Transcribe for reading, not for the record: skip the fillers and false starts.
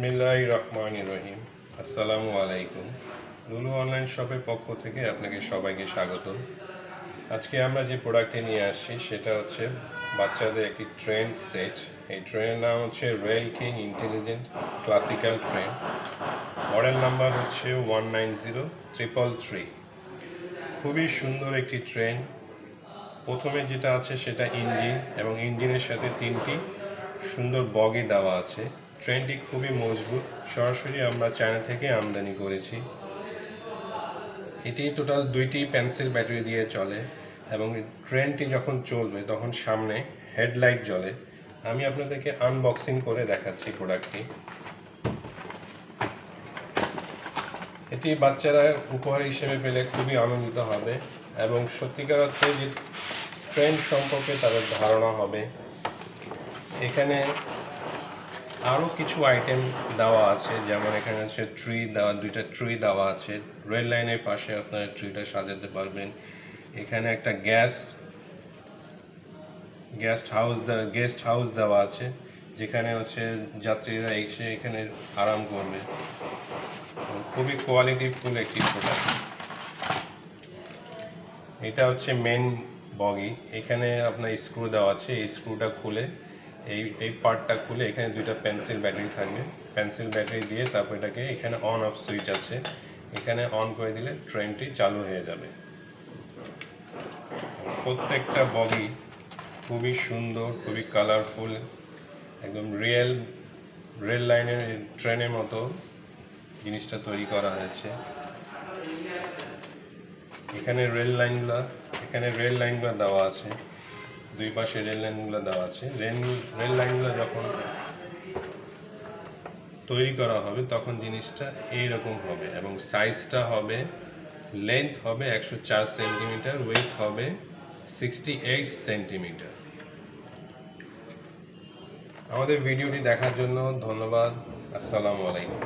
বিসমিল্লাহির রহমানির রহিম। আসসালামু আলাইকুম। লুলু অনলাইন শপের পক্ষ থেকে আপনাকে সবাইকে স্বাগত। আজকে আমরা যে প্রোডাক্টটি নিয়ে আসছি সেটা হচ্ছে বাচ্চাদের একটি ট্রেন সেট। এই ট্রেনের নাম হচ্ছে rail king intelligent classical train. Model number হচ্ছে 190333। খুবই সুন্দর একটি ট্রেন। প্রথমে যেটা আছে সেটা ইঞ্জিন, এবং ইঞ্জিনের সাথে 3টি সুন্দর বগি দেওয়া আছে। ট্রেনটি খুবই মজবুত, সরাসরি আমরা চায়না থেকে আমদানি করেছি। এটি টোটাল 2টি পেন্সিল ব্যাটারি দিয়ে চলে, এবং ট্রেনটি যখন চলবে তখন সামনে হেডলাইট জ্বলে। আমি আপনাদেরকে আনবক্সিং করে দেখাচ্ছি প্রোডাক্টটি। এটি বাচ্চারা উপহার হিসেবে পেলে খুবই আনন্দিত হবে, এবং সত্যিকার অর্থে যে ট্রেন সম্পর্কে তাদের ধারণা হবে। এখানে আরও কিছু আইটেম দেওয়া আছে, যেমন এখানে হচ্ছে ট্রি দেওয়া, 2টা ট্রি দেওয়া আছে। রেল লাইনের পাশে আপনারা ট্রিটা সাজাতে পারবেন। এখানে একটা গেস্ট হাউস দেওয়া আছে, যেখানে হচ্ছে যাত্রীরা এসে এখানে আরাম করবে। খুবই কোয়ালিটিফুল একটি প্রোডাক্ট। এটা হচ্ছে মেন বগি। এখানে আপনার স্ক্রু দেওয়া আছে, এই স্ক্রুটা খুলে এই পার্টটা খুলে এখানে 2টা পেন্সিল ব্যাটারি থাকবে। পেন্সিল ব্যাটারি দিয়ে তারপর এটাকে এখানে অন অফ সুইচ আছে, এখানে অন করে দিলে ট্রেনটি চালু হয়ে যাবে। প্রত্যেকটা বগি খুবই সুন্দর, খুবই কালারফুল, একদম রেল লাইনের ট্রেনের মতো জিনিসটা তৈরি করা হয়েছে। এখানে রেল লাইনগুলো দেওয়া আছে, দুই পাশে রেল লাইনগুলো দেওয়া আছে। রেল লাইনগুলো যখন তৈরি করা হবে তখন জিনিসটা এইরকম হবে, এবং সাইজটা হবে, লেন্থ হবে 104 সেন্টিমিটার, ওয়েট হবে 68 সেন্টিমিটার। আমাদের ভিডিওটি দেখার জন্য ধন্যবাদ। আসসালামু আলাইকুম।